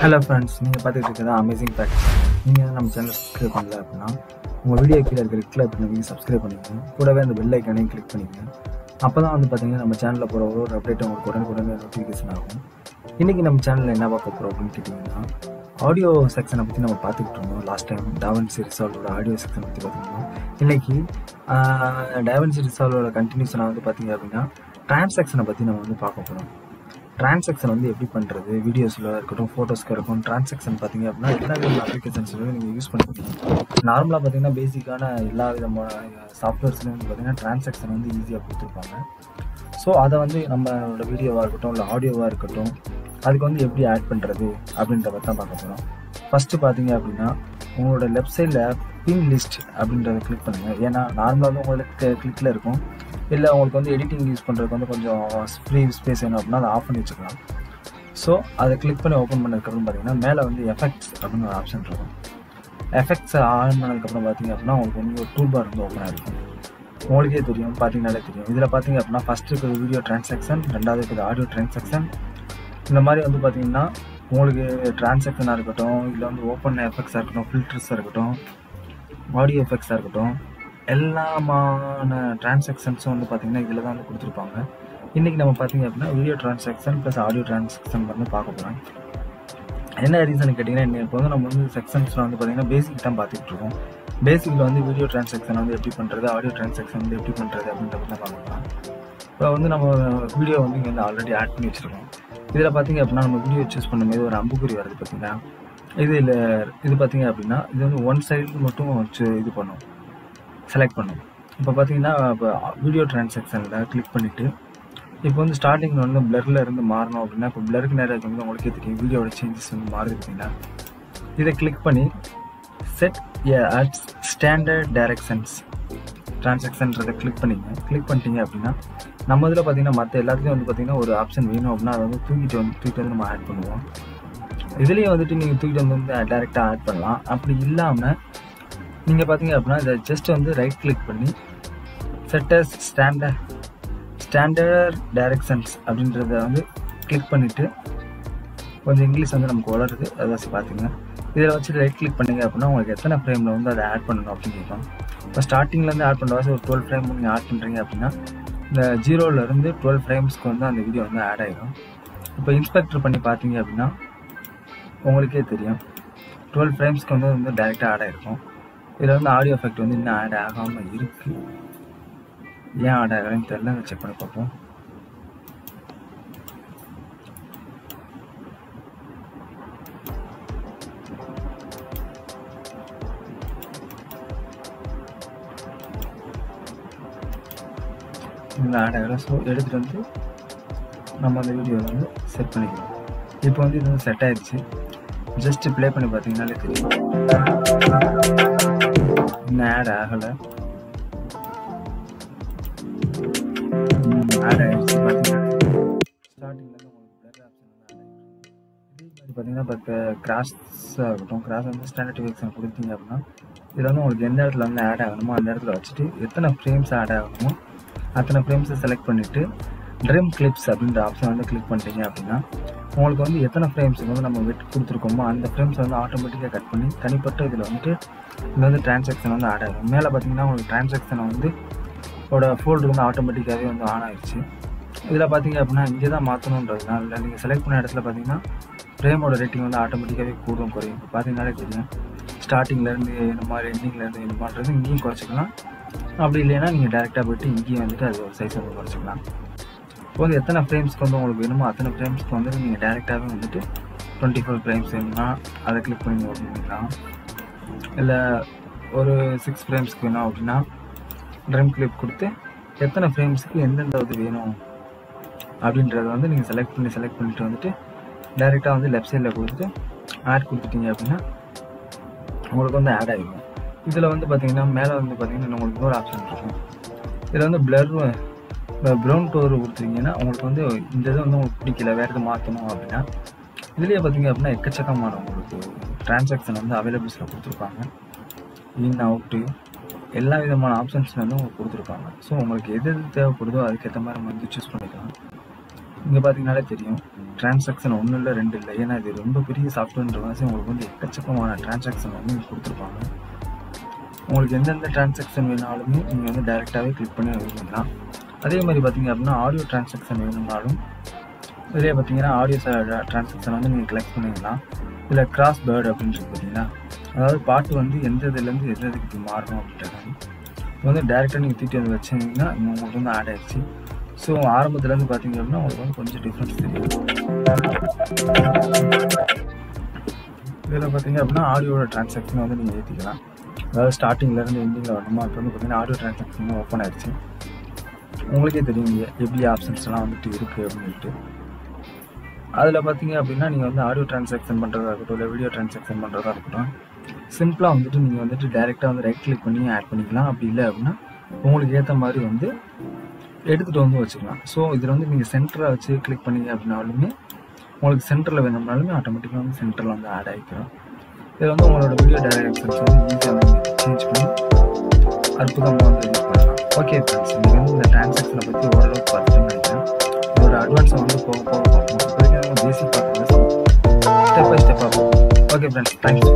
Hello friends, நீங்கள் பார்த்துட்டு இருக்கிறது அமேசிங் ஃபேக்ட்ஸ். நீங்கள் நம்ம சேனல் சப்ஸ்கிரைப் பண்ணல அப்படின்னா உங்கள் வீடியோ கீழே இருக்கிற கிளிக் பண்ணி சப்ஸ்கிரைப் பண்ணிக்கோங்க. கூடவே அந்த பெல் ஐக்கானையும் கிளிக் பண்ணிக்கோங்க. அப்போ தான் பார்த்தீங்கன்னா நம்ம சேனலில் போகிற ஒரு அப்டேட் உங்களுக்கு உடனே நோட்டிஃபிகேஷன் ஆகும். இன்றைக்கி நம்ம சேனலில் என்ன பார்க்க போகிறோம் அப்படின்னு கேட்டிங்கன்னா, ஆடியோ செக்ஷனை பற்றி நம்ம பார்த்துக்கிட்டு இருந்தோம். லாஸ்ட் டைம் டாவின்சி ரிசால்வோட ஆடியோ செக்ஷனை பற்றி பார்த்துருந்தோம். இன்றைக்கி டாவின்சி ரிசால்வோட கண்டினியூஷனாக பார்த்தீங்க அப்படின்னா டிரான்சாக்ஷனை பற்றி நம்ம பார்க்க போகிறோம். டிரான்சாக்ஷன் எப்படி பண்ணுறது, வீடியோஸில் இருக்கட்டும், ஃபோட்டோஸ்க்கு இருக்கும். டிரான்சாக்ஷன் பார்த்தீங்க அப்படின்னா எல்லா விதமான அப்ளிகேஷன்ஸ்லையும் நீங்கள் யூஸ் பண்ணிக்கலாம். நார்மலாக பார்த்தீங்கன்னா பேசிக்கான எல்லா விதமான சாஃப்ட்வேர்ஸ்லையும் பார்த்தீங்கன்னா டிரான்சாக்ஷன் ஈஸியாக கொடுத்துருப்பாங்க. ஸோ அதை நம்மளோட வீடியோவாக இருக்கட்டும் இல்லை ஆடியோவாக இருக்கட்டும், அதுக்கு எப்படி ஆட் பண்ணுறது அப்படின்றத தான் பார்க்க போகிறோம். ஃபஸ்ட்டு பார்த்தீங்க அப்படின்னா உங்களோட லெஃப்ட் சைடில் பின் லிஸ்ட் அப்படின்றத கிளிக் பண்ணுங்கள். ஏன்னா நார்மலாக உங்களுக்கு கிளிக்கில் இருக்கும். இல்லை உங்களுக்கு எடிட்டிங் யூஸ் பண்ணுறதுக்கு கொஞ்சம் ஃப்ரீ ஸ்பேஸ் வேணும் அப்படின்னா அதை ஆஃப் பண்ணி வச்சுக்கலாம். ஸோ அதை கிளிக் பண்ணி ஓப்பன் பண்ணதுக்கப்புறம் பார்த்தீங்கன்னா மேலே எஃபெக்ட்ஸ் அப்படின்னு ஒரு ஆப்ஷன் இருக்கும். எஃபெக்ட்ஸை ஆன் பண்ணதுக்கப்புறம் பார்த்தீங்க அப்படின்னா உங்களுக்கு ஒரு டூல் பார் ஓப்பன் ஆகிருக்கும். உங்களுக்கே தெரியும், பார்த்தீங்கன்னாலே தெரியும். இதில் பார்த்தீங்க அப்படின்னா ஃபஸ்ட்டு இருக்கிற வீடியோ டிரான்சாக்ஷன், ரெண்டாவது இருக்கிற ஆடியோ டிரான்சாக்ஷன். இந்த மாதிரி பார்த்தீங்கன்னா உங்களுக்கு டிரான்சாக்ஷனாக இருக்கட்டும், இல்லை ஓப்பன் எஃபெக்ட்ஸாக இருக்கட்டும், ஃபில்டர்ஸாக இருக்கட்டும், ஆடியோ எஃபெக்ட்ஸாக இருக்கட்டும், எல்லாமான டிரான்சாக்ஷன்ஸும் பார்த்தீங்கன்னா இதில் தான் கொடுத்துருப்பாங்க. இன்றைக்கி நம்ம பார்த்தீங்க அப்படின்னா video transaction plus audio transaction பார்க்க போகிறோம். என்ன ரீசன் கேட்டிங்கன்னா, இப்போ நம்ம செக்ஷன்ஸில் பார்த்தீங்கன்னா பேசிக் தான் பார்த்துக்கிட்டு இருக்கோம். பேசிக்கில் வீடியோ டிரான்சாக்ஷன் எப்படி பண்ணுறது, ஆடியோ டிரான்சாக்ஷன் எப்படி பண்ணுறது அப்படின்றத தான் பார்க்கலாம். இப்போ நம்ம வீடியோ இங்கே ஆல்ரெடி ஆட் பண்ணி வச்சுருக்கோம். இதில் பார்த்தீங்க அப்படின்னா நம்ம வீடியோ சூஸ் பண்ணும்போது ஒரு அம்புக்குறி வருது பார்த்தீங்கன்னா, இது பார்த்தீங்க அப்படின்னா இது ஒன் சைடு மட்டும் வச்சு இது பண்ணும், செலக்ட் பண்ணும். இப்போ பார்த்தீங்கன்னா இப்போ வீடியோ டிரான்சாக்ஷனில் கிளிக் பண்ணிவிட்டு இப்போ ஸ்டார்டிங்கில் பிளரில் இருந்து மாறணும் அப்படின்னா, இப்போ பிளருக்கு நேரம் உங்களுக்கே தெரியும் வீடியோட சேஞ்சஸ் மாறுது பார்த்தீங்கன்னா, இதை கிளிக் பண்ணி செட் அட் ஸ்டாண்டர்ட் டைரக்ஷன்ஸ் டிரான்சாக்ஷன்றதை கிளிக் பண்ணிட்டீங்க அப்படின்னா நம்ம இதில் பார்த்தீங்கன்னா மற்ற எல்லாத்துலேயும் பார்த்தீங்கன்னா ஒரு ஆப்ஷன் வேணும் அப்படின்னா அதை தூக்கிட்டு நம்ம ஆட் பண்ணுவோம். இதுலேயும் நீங்கள் தூக்கிட்டு டேரெக்டாக ஆட் பண்ணலாம். அப்படி இல்லாமல் நீங்கள் பார்த்தீங்க அப்படின்னா இதை ஜஸ்ட் ரைட் கிளிக் பண்ணி செட் அஸ் ஸ்டாண்டர்ட் டைரக்ஷன்ஸ் அப்படின்றத கிளிக் பண்ணிவிட்டு கொஞ்சம் இங்கிலீஷ் நமக்கு வளருது, அதை பார்த்துங்க. இதில் வச்சு ரைட் கிளிக் பண்ணிங்க அப்படின்னா உங்களுக்கு எத்தனை ஃப்ரேமில் அதை ஆட் பண்ணணும் அப்படின்னு கேட்கும். இப்போ ஸ்டார்டிங்லேருந்து ஆட் பண்ணுற ஒரு 12 ஃப்ரேம் நீங்கள் ஆட் பண்ணுறீங்க அப்படின்னா இந்த 0லேருந்து 12 ஃப்ரேம்ஸ்க்கு அந்த வீடியோ ஆட் ஆகிடும். இப்போ இன்ஸ்பெக்டர் பண்ணி பார்த்தீங்க அப்படின்னா உங்களுக்கே தெரியும் 12 ஃப்ரேம்ஸ்க்கு டேரெக்டாக ஆட் ஆகிருக்கும். இதில் ஆடியோ எஃபெக்ட் இன்னும் ஆட் ஆகாமல் இருக்குது. ஏன் ஆட் ஆகலைன்னு தெரியல, செக் பண்ணி பார்ப்போம். இந்த ஆட் ஆகலை. ஸோ எடுத்துகிட்டு நம்ம அந்த வீடியோவில் செட் பண்ணிக்கலாம். இப்போ இது செட் ஆகிடுச்சு. ஜஸ்ட்டு ப்ளே பண்ணி பார்த்தீங்கன்னாலே தெரியும் இன்னும் ஆட் ஆகலை. ஆட் ஆகிடுச்சு. பார்த்தீங்கன்னா ஸ்டார்டிங்கில் உங்களுக்கு பிளர் ஆப்ஷன் ஆட் ஆகிடுச்சு. இதே மாதிரி பார்த்தீங்கன்னா இப்போ கிராஸாக இருக்கட்டும், கிராஸ் ஸ்டாண்டர்ட் டிவிஷன் கொடுத்தீங்க அப்படின்னா இதில் உங்களுக்கு எந்த இடத்துல ஆட் ஆகணுமோ அந்த இடத்துல வச்சுட்டு எத்தனை ஃப்ரேம்ஸ் ஆட் ஆகணுமோ அத்தனை ஃப்ரேம்ஸை செலக்ட் பண்ணிவிட்டு ட்ரிம் கிளிப்ஸ் அப்படின்ற ஆப்ஷன் கிளிக் பண்ணிட்டீங்க அப்படின்னா உங்களுக்கு எத்தனை ஃப்ரேம்ஸுக்கு நம்ம விட்டு கொடுத்துருக்கோமோ அந்த ஃப்ரேம்ஸை ஆட்டோமேட்டிக்காக கட் பண்ணி தனிப்பட்ட இதில் இந்த டிரான்சாக்ஷன் ஆட் ஆகும். மேலே பார்த்தீங்கன்னா உங்களுக்கு டிரான்சாக்ஷனை ஃபோல்டர் ஆட்டோமேட்டிக்காகவே ஆன் ஆகிடுச்சு. இதில் பார்த்தீங்க அப்படின்னா இங்கே தான் மாற்றணுன்றதுனால இல்லை, நீங்கள் செலக்ட் பண்ண இடத்துல பார்த்தீங்கன்னா ஃப்ரேமோட ரேட்டிங் ஆட்டோமேட்டிக்காகவே கூடும் குறையும். இப்போ பார்த்தீங்கன்னாலே தெரியும் ஸ்டார்டிங்லேருந்து இந்த மாதிரி எண்டிங்லேருந்து இந்த மாதிரிறது இங்கேயும் குறைச்சிக்கலாம். அப்படி இல்லைன்னா நீங்கள் டேரெக்டாக போய்ட்டு இங்கேயும் அது ஒரு சைஸ் குறைச்சிக்கலாம். இப்போ எத்தனை ஃப்ரேம்ஸ்க்கு உங்களுக்கு வேணுமோ அத்தனை ஃப்ரேம்ஸ்க்கு நீங்கள் டேரெக்டாகவே 24 ஃப்ரேம்ஸ் வேணும்னா அதை கிளிக் பண்ணி ஓப்பன் பண்ணிக்கலாம். இல்லை ஒரு 6 ஃப்ரேம்ஸ்க்கு வேணும் அப்படின்னா ட்ரிம் கிளிப் கொடுத்து எத்தனை ஃப்ரேம்ஸுக்கு எந்தெந்த வேணும் அப்படின்றத நீங்கள் செலக்ட் பண்ணிவிட்டு டேரெக்டாக லெஃப்ட் சைடில் கொடுத்துட்டு ஆட் கொடுத்துட்டீங்க அப்படின்னா உங்களுக்கு ஆட் ஆகிடும். இதில் பார்த்தீங்கன்னா மேலே பார்த்தீங்கன்னா உங்களுக்கு இன்னொரு ஆப்ஷன் இருக்கும். இதில் ப்ரௌன் டோர் கொடுத்துருங்கன்னா உங்களுக்கு இந்த இது உங்களுக்கு பிடிக்கல, வேறு எது மாற்றணும் அப்படின்னா இதுலேயே பார்த்தீங்க அப்படின்னா எக்கச்சக்கமான உங்களுக்கு டிரான்சாக்ஷன் அவைலபிள்ஸில் கொடுத்துருப்பாங்க. இன் அவுட்டு எல்லா விதமான ஆப்ஷன்ஸ் உங்களுக்கு கொடுத்துருப்பாங்க. ஸோ உங்களுக்கு எது தேவைப்படுதோ அதுக்கேற்ற மாதிரி நம்ம சூஸ் பண்ணிக்கலாம். இங்கே பார்த்தீங்கன்னாலே தெரியும் டிரான்சாக்ஷன் 1 இல்லை 2 இல்லை. ஏன்னா இது ரொம்ப பெரிய சாஃப்ட்வேர்ன்றவாசி உங்களுக்கு வந்து எக்கச்சக்கமான டிரான்சாக்ஷன் வந்து கொடுத்துருப்பாங்க. உங்களுக்கு எந்தெந்த டிரான்சாக்ஷன் வேணாலுமே நீங்கள் வந்து டைரெக்டாகவே கிளிக் பண்ணி எழுதிக்கலாம். அதே மாதிரி பார்த்தீங்க அப்படின்னா ஆடியோ டிரான்சாக்ஷன் வேணும்னாலும் இதே பார்த்தீங்கன்னா ஆடியோ டிரான்சாக்ஷன் வந்து நீங்கள் கிளிக் பண்ணிக்கலாம். இதில் கிராஸ் பேர்டு அப்படின்னு சொல்லி பார்த்தீங்கன்னா அதாவது பாட்டு வந்து எந்த இதுலேருந்து எது எதுக்கு மாறணும் அப்படின்றது வந்து டேரெக்டாக நீங்கள் தூக்கி வந்து வச்சிங்கன்னா உங்களுக்கு வந்து ஆட் ஆகிடுச்சு. ஸோ ஆரம்பத்துலேருந்து பார்த்தீங்க அப்படின்னா உங்களுக்கு வந்து கொஞ்சம் டிஃப்ரென்ஸ் தெரியும். இதில் பார்த்தீங்க அப்படின்னா ஆடியோட டிரான்சாக்ஷனை வந்து நீங்கள் ஏற்றிக்கலாம். அதாவது ஸ்டார்டிங்லேருந்து எண்டிங்கில் வரணுமா இப்போ வந்து பார்த்தீங்கன்னா ஆடியோ டிரான்சாக்ஷன் ஓப்பன் ஆகிடுச்சு. உங்களுக்கே தெரியும் எப்படி ஆப்ஷன்ஸ்லாம் வந்துட்டு இருக்குது அப்படின்ட்டு. அதில் பார்த்தீங்க அப்படின்னா நீங்கள் வந்து ஆடியோ டிரான்சாக்ஷன் பண்ணுறதா இருக்கட்டும் இல்லை வீடியோ டிரான்சாக்ஷன் பண்ணுறதா இருக்கட்டும் சிம்பிளாக வந்துட்டு நீங்கள் வந்துட்டு டைரெக்டாக வந்து ரைட் கிளிக் பண்ணி ஆட் பண்ணிக்கலாம். அப்படி இல்லை அப்படின்னா உங்களுக்கு ஏற்ற மாதிரி வந்து எடுத்துகிட்டு வந்து வச்சுக்கலாம். ஸோ இதில் வந்து நீங்கள் சென்டராக வச்சு கிளிக் பண்ணிங்க அப்படின்னாலுமே உங்களுக்கு சென்டரில் வேணும்னாலுமே ஆட்டோமேட்டிக்காக வந்து சென்டரில் வந்து ஆட் ஆகிக்கிறோம். இதில் வந்து உங்களோட வீடியோ டைரக்ஷன்ஸ் வந்து ஈஸியாக வந்து சேஞ்ச் பண்ணி அற்புதமாக வந்து யூஸ் பண்ணலாம். ஓகே ஃப்ரெண்ட்ஸ், நீங்கள் வந்து இந்த டிரான்சாக்ஷனை பற்றி ஓரளவுக்கு பார்த்துட்டு நினைக்கிறேன். இதோட அட்வான்ஸை வந்து போக போக பார்க்கணும். இப்போதைக்கு நம்ம பேசிக் பார்த்துக்கலாம், ஸ்டெப் பை ஸ்டெப்பாக பார்ப்போம். Okay friends, thanks.